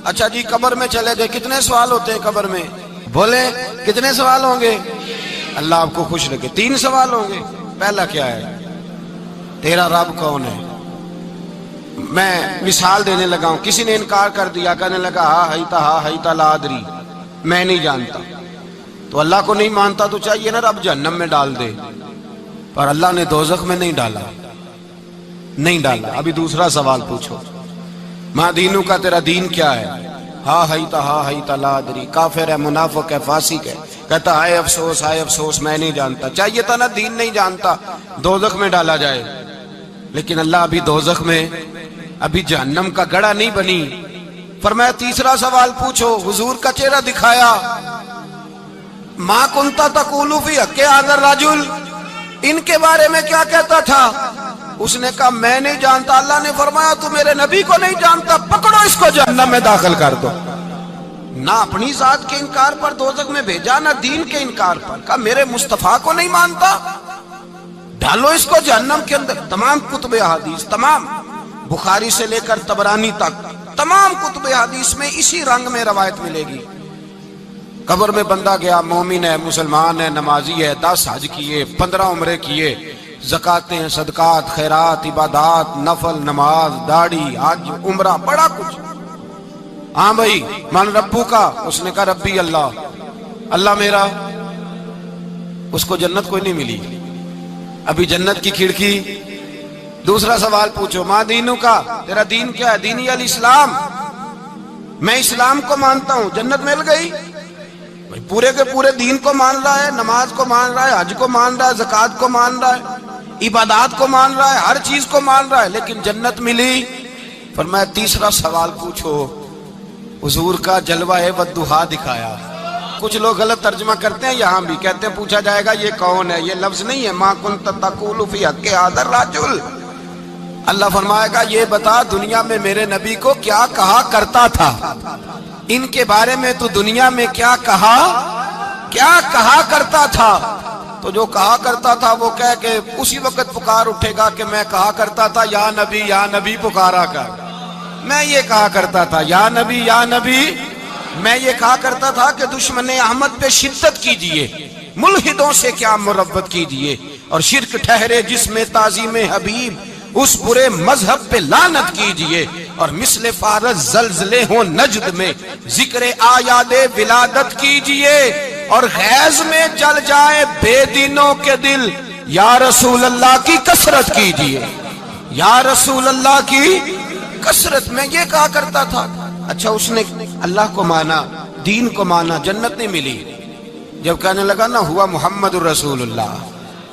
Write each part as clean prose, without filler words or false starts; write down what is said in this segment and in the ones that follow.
اچھا جی قبر میں چلے گئے، کتنے سوال ہوتے ہیں قبر میں؟ بولے کتنے سوال ہوں گے؟ اللہ آپ کو خوش رکھے، 3 سوال ہوں گے۔ پہلا کیا ہے؟ تیرا رب کون ہے؟ میں مثال دینے لگا ہوں، کسی نے انکار کر دیا، کہنے لگا ہا ہیتا لا ادری، میں نہیں جانتا۔ تو اللہ کو نہیں مانتا تو چاہیے نا رب جہنم میں ڈال دے، پر اللہ نے دوزخ میں نہیں ڈالا، نہیں ڈالا۔ ابھی دوسرا سوال پوچھو، ماں دینوں کا، تیرا دین کیا ہے؟ ہا ہیتا لا ادری، کافر ہے، منافق ہے، فاسق ہے، کہتا ہائے افسوس میں نہیں جانتا۔ چاہیے تھا نا دین نہیں جانتا دوزخ میں ڈالا جائے، لیکن اللہ ابھی دوزخ میں، ابھی جہنم کا گڑھا نہیں بنی۔ فرمایا تیسرا سوال پوچھو، حضور کا چہرہ دکھایا، ما کنتا تقول فی حق ھذا الرجل، ان کے بارے میں کیا کہتا تھا؟ اس نے کہا میں نہیں جانتا۔ اللہ نے فرمایا تو میرے نبی کو نہیں جانتا، پکڑو اس کو جہنم میں داخل کر دو۔ نہ اپنی ذات کے انکار پر دوزخ میں بھیجا، نہ دین کے انکار پر، کہا میرے مصطفیٰ کو نہیں مانتا، ڈالو اس کو جہنم کے اندر۔ تمام کتب حدیث، تمام بخاری سے لے کر طبرانی تک، تمام کتب حدیث میں اسی رنگ میں روایت ملے گی۔ قبر میں بندہ گیا، مومن ہے، مسلمان ہے، نمازی ہے، 10 حج کیے، 15 عمرے کیے، زکاتیں، صدقات، خیرات، عبادات، نفل، نماز، داڑھی، حج، عمرہ، بڑا کچھ۔ ہاں بھائی من ربو کا، اس نے کہا ربی اللہ، اللہ میرا۔ اس کو جنت کوئی نہیں ملی، ابھی جنت کی کھڑکی۔ دوسرا سوال پوچھو، ماں دینوں کا، تیرا دین کیا ہے؟ دینی الاسلام، میں اسلام کو مانتا ہوں، جنت مل گئی۔ پورے کے پورے دین کو مان رہا ہے، نماز کو مان رہا ہے، حج کو مان رہا ہے، زکات کو مان رہا ہے، عبادات کو مان رہا ہے، ہر چیز کو مان رہا ہے، لیکن جنت ملی۔ فرمایا تیسرا سوال پوچھو، حضور کا جلوہ والضحیٰ دکھایا۔ کچھ لوگ غلط ترجمہ کرتے ہیں، یہاں بھی کہتے ہیں پوچھا جائے گا یہ کون ہے، یہ لفظ نہیں ہے، ما کنت تقول فی حق ھذا الرجل۔ اللہ فرمائے گا یہ بتا دنیا میں میرے نبی کو کیا کہا کرتا تھا، ان کے بارے میں تو دنیا میں کیا کہا کرتا تھا۔ تو جو کہا کرتا تھا وہ کہہ کے اسی وقت پکار اٹھے گا کہ میں کہا کرتا تھا یا نبی پکارا کر، میں یہ کہا کرتا تھا یا نبی، میں یہ کہا کرتا تھا کہ دشمن احمد پہ شدت کیجئے، ملحدوں سے کیا مربت کیجئے، اور شرک ٹھہرے جس میں تعظیم حبیب، اس برے مذہب پہ لعنت کیجئے، اور مثل فارس زلزلے ہوں نجد میں ذکر آیاد ولادت کیجئے، اور غیظ میں جل جائے بے دینوں کے دل، یا رسول اللہ کی کثرت کیجئے، یا رسول اللہ کی کثرت۔ میں یہ کہا کرتا تھا۔ اچھا اس نے اللہ کو مانا، دین کو مانا، جنت نہیں ملی۔ جب کہنے لگا نا ہوا محمد الرسول اللہ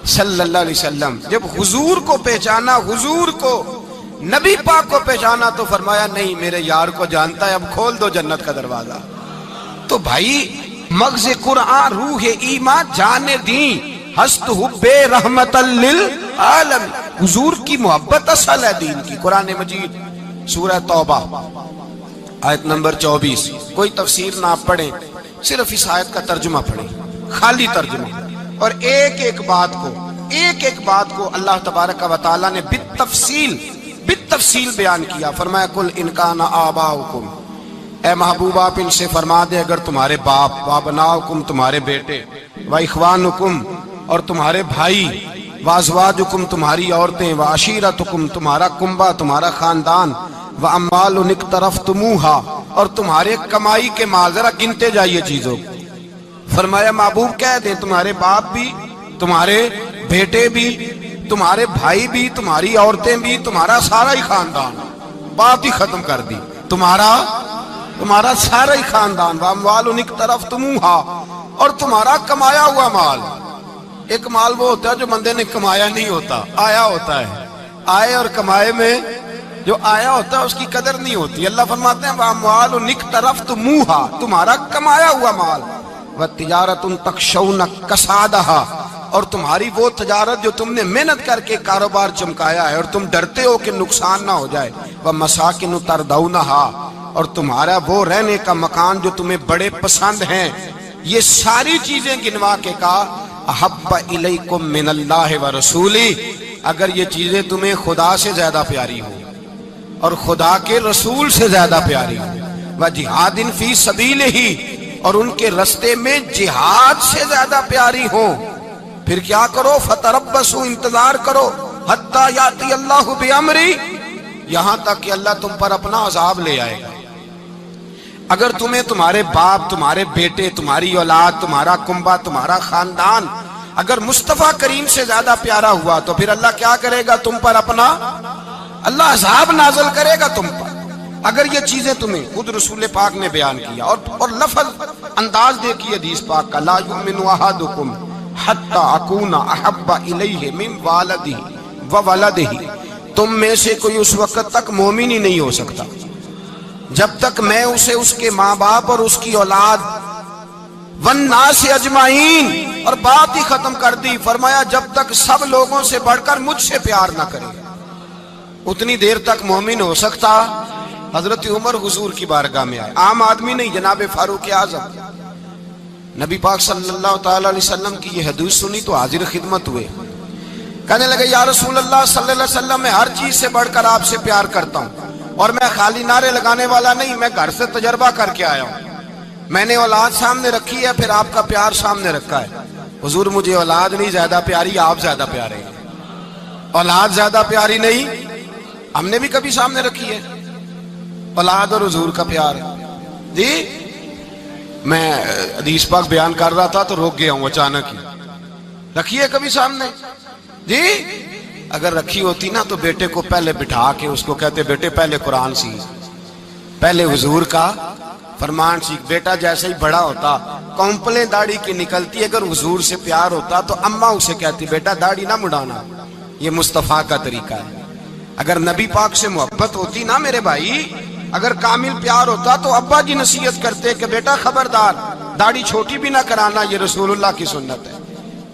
صلی اللہ علیہ وسلم، جب حضور کو پہچانا، حضور کو، نبی پاک کو پہچانا، تو فرمایا نہیں میرے یار کو جانتا ہے، اب کھول دو جنت کا دروازہ۔ تو بھائی مغز قرآن، روح ایمان، جان دین، ہست حب رحمت للعالم، حضور کی محبت اصل ہے دین کی۔ قرآن مجید سورہ توبہ آیت نمبر 24، کوئی تفسیر نہ آپ پڑھیں، صرف اس آیت کا ترجمہ پڑھیں، خالی ترجمہ، اور ایک ایک بات کو اللہ تبارک و تعالیٰ نے بالتفصیل بیان کیا۔ فرمایا کل ان کان آباؤکم، اے محبوب آپ ان سے فرما دے اگر تمہارے باپ، وابناؤکم تمہارے بیٹے، واخوانکم اور تمہارے بھائی، وازواجکم تمہاری عورتیں، وعشیرتکم تمہارا کنبہ، تمہارا خاندان، واموال اقترفتموہا اور تمہارے کمائی کے مال، ذرا گنتے جائیے چیزوں۔ فرمایا محبوب کہہ دیں تمہارے باپ بھی، تمہارے بیٹے بھی، تمہارے بھائی بھی، تمہاری عورتیں بھی، تمہارا سارا ہی خاندان، بات ہی ختم کر دی، تمہارا سارا ہی خاندان، واموال اقترفتموہا اور تمہارا کمایا ہوا مال۔ ایک مال وہ ہوتا ہے جو بندے نے کمایا نہیں ہوتا، آیا ہوتا ہے، آئے اور کمائے میں جو آیا ہوتا ہے اس کی قدر نہیں ہوتی۔ اللہ فرماتے ہیں واموال اقترفتموہا، تمہارا کمایا ہوا مال، وتجارت تخشون کسادہا اور تمہاری وہ تجارت جو تم نے محنت کر کے کاروبار چمکایا ہے اور تم ڈرتے ہو کہ نقصان نہ ہو جائے، ومساکن تردونہا اور تمہارا وہ رہنے کا مکان جو تمہیں بڑے پسند ہیں۔ یہ ساری چیزیں گنوا کے کہا احب الیکم من اللہ ورسولی، اگر یہ چیزیں تمہیں خدا سے زیادہ پیاری ہو اور خدا کے رسول سے زیادہ پیاری ہو وجہاد فی سبیلہ، اور ان کے رستے میں جہاد سے زیادہ پیاری ہو، پھر کیا کرو؟ فتربصوا، انتظار کرو، حتی یاتی اللہ بامری، یہاں تک کہ اللہ تم پر اپنا عذاب لے آئے گا۔ اگر تمہیں تمہارے باپ، تمہارے بیٹے، تمہاری اولاد، تمہارا کنبہ، تمہارا خاندان اگر مصطفیٰ کریم سے زیادہ پیارا ہوا تو پھر اللہ کیا کرے گا تم پر؟ اپنا اللہ عذاب نازل کرے گا تم پر۔ اگر یہ چیزیں تمہیں خود رسول پاک نے بیان کیا اور لفظ انداز دیکھیے حدیث پاک کا، لا یؤمن احدکم حتی اکون احب الیہ من والدہ وولدہ، تم میں سے کوئی اس وقت تک مومن ہی نہیں ہو سکتا جب تک میں اسے اس کے ماں باپ اور اس کی اولاد والناس اجمعین، اور بات ہی ختم کر دی، فرمایا جب تک سب لوگوں سے بڑھ کر مجھ سے پیار نہ کرے اتنی دیر تک مومن ہو سکتا۔ حضرت عمر حضور کی بارگاہ میں آئے، عام آدمی نہیں، جناب فاروق اعظم، نبی پاک صلی اللہ تعالی علیہ وسلم کی یہ حدیث سنی تو حاضر خدمت ہوئے، کہنے لگے یا رسول اللہ صلی اللہ علیہ وسلم، میں ہر چیز سے بڑھ کر آپ سے پیار کرتا ہوں، اور میں خالی نعرے لگانے والا نہیں، میں گھر سے تجربہ کر کے آیا ہوں، میں نے اولاد سامنے رکھی ہے، پھر آپ کا پیار سامنے رکھا ہے۔ حضور مجھے اولاد نہیں زیادہ پیاری، آپ زیادہ پیارے ہیں۔ اولاد زیادہ پیاری نہیں، ہم نے بھی کبھی سامنے رکھی ہے اولاد اور حضور کا پیار جی۔ میں حدیث پاک بیان کر رہا تھا تو روک گیا ہوں اچانک ہی، رکھی ہے کبھی سامنے جی؟ اگر رکھی ہوتی نا تو بیٹے کو پہلے بٹھا کے اس کو کہتے بیٹے پہلے قرآن سیکھ، پہلے حضور کا فرمان سیکھ۔ بیٹا جیسے ہی بڑا ہوتا کونپلیں داڑھی کی نکلتی، اگر حضور سے پیار ہوتا تو اماں اسے کہتی بیٹا داڑھی نہ مڑانا، یہ مصطفیٰ کا طریقہ ہے۔ اگر نبی پاک سے محبت ہوتی نا میرے بھائی، اگر کامل پیار ہوتا تو ابا جی نصیحت کرتے کہ بیٹا خبردار داڑھی چھوٹی بھی نہ کرانا، یہ رسول اللہ کی سنت ہے۔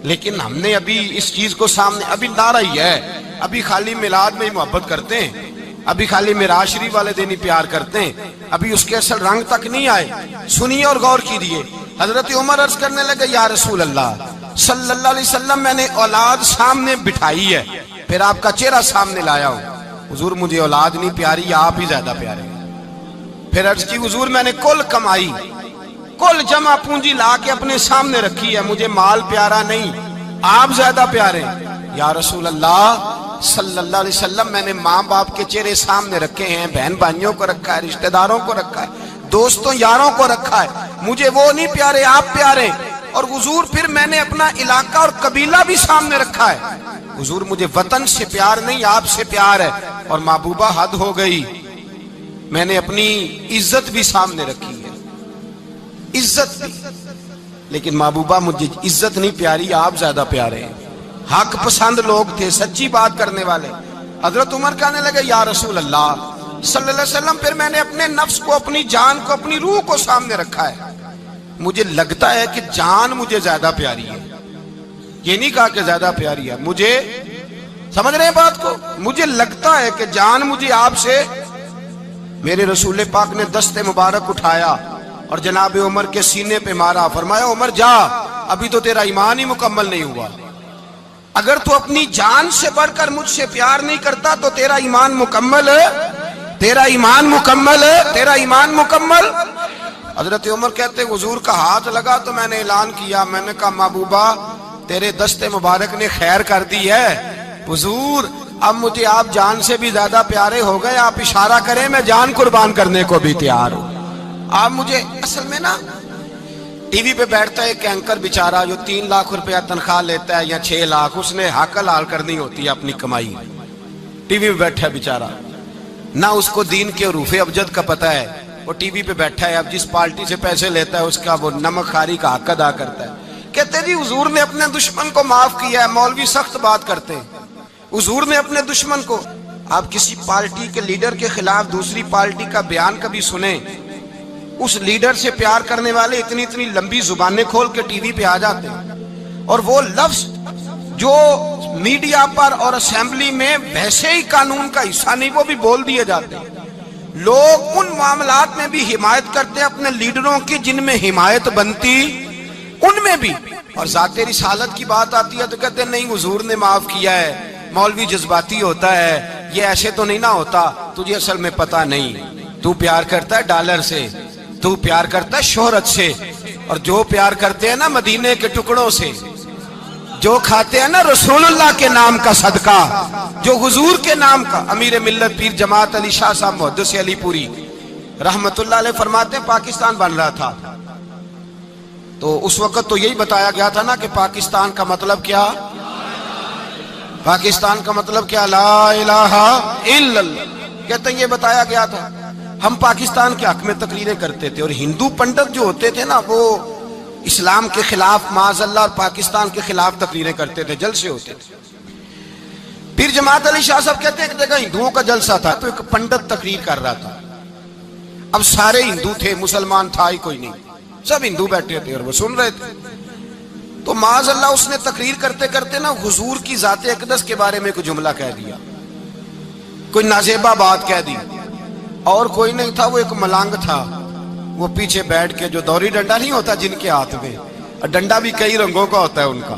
لیکن ہم نے ابھی اس چیز کو سامنے، ابھی نعرہ ہی ہے، ابھی خالی میلاد میں ہی محبت کرتے ہیں، ابھی خالی معراج شریف والے دن ہی پیار کرتے ہیں، ابھی اس کے اصل رنگ تک نہیں آئے۔ سنیے اور غور کیجیے، حضرت عمر عرض کرنے لگے یا رسول اللہ صلی اللہ علیہ وسلم، میں نے اولاد سامنے بٹھائی ہے، پھر آپ کا چہرہ سامنے لایا ہوں، حضور مجھے اولاد نہیں پیاری، آپ ہی زیادہ پیارے۔ پھر عرض کی حضور میں نے کل کمائی، کل جمع پونجی لا کے اپنے سامنے رکھی ہے، مجھے مال پیارا نہیں، آپ زیادہ پیارے۔ یا رسول اللہ صلی اللہ علیہ وسلم، میں نے ماں باپ کے چہرے سامنے رکھے ہیں، بہن بھائیوں کو رکھا ہے، رشتہ داروں کو رکھا ہے، دوستوں یاروں کو رکھا ہے، مجھے وہ نہیں پیارے، آپ پیارے۔ اور حضور پھر میں نے اپنا علاقہ اور قبیلہ بھی سامنے رکھا ہے، حضور مجھے وطن سے پیار نہیں، آپ سے پیار ہے۔ اور محبوبہ حد ہو گئی، میں نے اپنی عزت بھی سامنے رکھی ہے، عزت بھی، لیکن محبوبہ مجھے عزت نہیں پیاری، آپ زیادہ پیارے ہیں۔ حق پسند لوگ تھے، سچی بات کرنے والے۔ حضرت عمر کہنے لگے یا رسول اللہ صلی اللہ علیہ وسلم، پھر میں نے اپنے نفس کو، اپنی جان کو، اپنی روح کو سامنے رکھا ہے، مجھے لگتا ہے کہ جان مجھے زیادہ پیاری ہے، یہ نہیں کہا کہ زیادہ پیاری ہے، مجھے، سمجھ رہے ہیں بات کو، مجھے لگتا ہے کہ جان مجھے آپ سے۔ میرے رسول پاک نے دست مبارک اٹھایا اور جناب عمر کے سینے پہ مارا، فرمایا عمر جا، ابھی تو تیرا ایمان ہی مکمل نہیں ہوا، اگر تو اپنی جان سے بڑھ کر مجھ سے پیار نہیں کرتا تو تیرا ایمان مکمل ہے، تیرا ایمان مکمل ہے، تیرا ایمان مکمل۔ حضرت عمر کہتے حضور کا ہاتھ لگا تو میں نے اعلان کیا، میں نے کہا محبوبہ تیرے دست مبارک نے خیر کر دی ہے، حضور اب مجھے آپ جان سے بھی زیادہ پیارے ہو گئے، آپ اشارہ کریں میں جان قربان کرنے کو بھی تیار ہوں۔ آپ مجھے، اصل میں نا ٹی وی پہ بیٹھتا ہے ایک اینکر بیچارہ جو 3 لاکھ روپیہ تنخواہ لیتا ہے یا 6 لاکھ، اس نے حق حلال کرنی ہوتی ہے اپنی کمائی، ٹی وی پہ بیٹھا ہے بیچارہ، نہ اس کو دین کے حروف ابجد کا پتہ ہے، وہ ٹی وی پہ بیٹھا ہے، اب جس پارٹی سے پیسے لیتا ہے اس کا وہ نمک خاری کا حق ادا کرتا ہے۔ کہتے جی حضور نے اپنے دشمن کو معاف کیا ہے، مولوی سخت بات کرتے ہیں، حضور نے اپنے دشمن کو، آپ کسی پارٹی کے لیڈر کے خلاف دوسری پارٹی کا بیان کبھی سنیں، اس لیڈر سے پیار کرنے والے اتنی اتنی لمبی زبانیں کھول کے ٹی وی پہ آ جاتے ہیں، اور وہ لفظ جو میڈیا پر اور اسمبلی میں ویسے ہی قانون کا حصہ نہیں وہ بھی بول دیے جاتے ہیں۔ لوگ ان معاملات میں بھی حمایت کرتے ہیں اپنے لیڈروں کی جن میں حمایت بنتی ان میں بھی، اور ذات رسالت کی بات آتی ہے تو کہتے ہیں نہیں حضور نے معاف کیا ہے، مولوی جذباتی ہوتا ہے، یہ ایسے تو نہیں نہ ہوتا، تجھے اصل میں پتہ نہیں۔ تو پیار کرتا ہے ڈالر سے، تو پیار کرتا ہے شہرت سے، اور جو پیار کرتے ہیں نا مدینے کے ٹکڑوں سے، جو کھاتے ہیں نا رسول اللہ کے نام کا صدقہ، جو حضور کے نام کا۔ امیر ملت پیر جماعت علی شاہ صاحب محدث علی پوری رحمت اللہ علیہ فرماتے ہیں پاکستان بن رہا تھا تو اس وقت تو یہی بتایا گیا تھا نا کہ پاکستان کا مطلب کیا، پاکستان کا مطلب کیا، لا الہ الا اللہ، کہتے ہیں یہ بتایا گیا تھا۔ ہم پاکستان کے حق میں تقریریں کرتے تھے، اور ہندو پنڈت جو ہوتے تھے نا وہ اسلام کے خلاف معاذ اللہ اور پاکستان کے خلاف تقریریں کرتے تھے، جلسے ہوتے تھے۔ پیر جماعت علی شاہ صاحب کہتے ہیں ایک جگہ ہندوؤں کا جلسہ تھا تو ایک پنڈت تقریر کر رہا تھا۔ اب سارے ہندو تھے، مسلمان تھا ہی کوئی نہیں، سب ہندو بیٹھے تھے اور وہ سن رہے تھے۔ تو معاذ اللہ اس نے تقریر کرتے کرتے نا حضور کی ذات اقدس کے بارے میں کوئی جملہ کہہ دیا، کوئی نازیبہ بات کہہ دی، اور کوئی نہیں تھا، وہ ایک ملانگ تھا، وہ پیچھے بیٹھ کے، جو دوری ڈنڈا نہیں ہوتا جن کے ہاتھ میں، اور ڈنڈا بھی کئی رنگوں کا ہوتا ہے ان کا،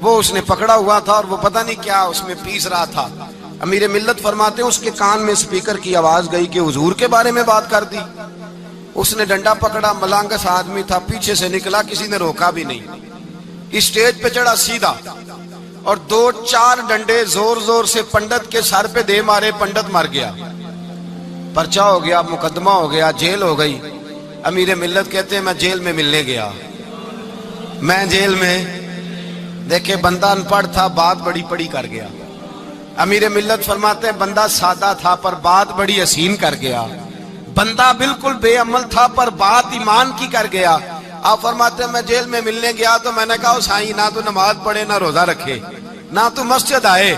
وہ اس نے پکڑا ہوا تھا اور وہ پتہ نہیں کیا اس میں پیس رہا تھا۔ امیر ملت فرماتے ہیں اس کے کان میں سپیکر کی آواز گئی کہ حضور کے بارے میں بات کر دی۔ اس نے ڈنڈا پکڑا، ملانگس آدمی تھا، پیچھے سے نکلا، کسی نے روکا بھی نہیں، اسٹیج پہ چڑھا سیدھا، اور 2-4 ڈنڈے زور زور سے پنڈت کے سر پہ دے مارے، پنڈت مر گیا، پرچہ ہو گیا، مقدمہ ہو گیا، جیل ہو گئی۔ امیر ملت کہتے ہیں میں جیل میں ملنے گیا، میں جیل میں، دیکھے بندہ ان پڑھ تھا، بات بڑی پڑی کر گیا۔ امیر ملت فرماتے ہیں بندہ سادہ تھا پر بات بڑی حسین کر گیا، بندہ بالکل بے عمل تھا پر بات ایمان کی کر گیا۔ آپ فرماتے ہیں میں جیل میں ملنے گیا تو میں نے کہا سائیں نہ تو نماز پڑھے، نہ روزہ رکھے، نہ تو مسجد آئے،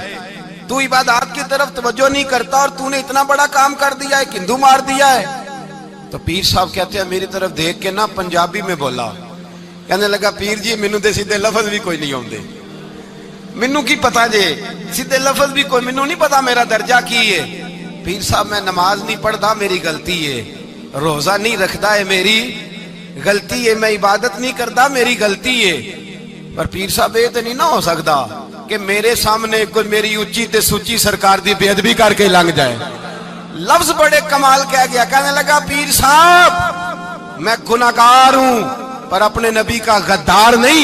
تو عبادات کی طرف توجہ نہیں کرتا، اور تو نے اتنا بڑا کام کر دیا ہے، ہندو مار دیا ہے۔ تو پیر صاحب کہتے ہیں میری طرف دیکھ کے نا پنجابی میں بولا، کہنے لگا پیر جی مینوں دے سیدھے لفظ بھی کوئی نہیں آوندے، مینوں کی پتا جے سیدھے لفظ بھی کوئی، مینوں نہیں پتا میرا درجہ کی ہے۔ پیر صاحب میں نماز نہیں پڑھتا میری غلطی ہے، روزہ نہیں رکھتا ہے میری غلطی ہے، میں عبادت نہیں کرتا میری غلطی ہے، پر پیر صاحب یہ تو نہیں نہ ہو سکتا کہ میرے سامنے کوئی میری اونچی تے سچی سرکار دی بے ادبی کر کے لنگ جائے۔ لفظ بڑے کمال کہہ گیا، کہنے لگا پیر صاحب میں گناہگار ہوں پر اپنے نبی کا غدار نہیں ہوں۔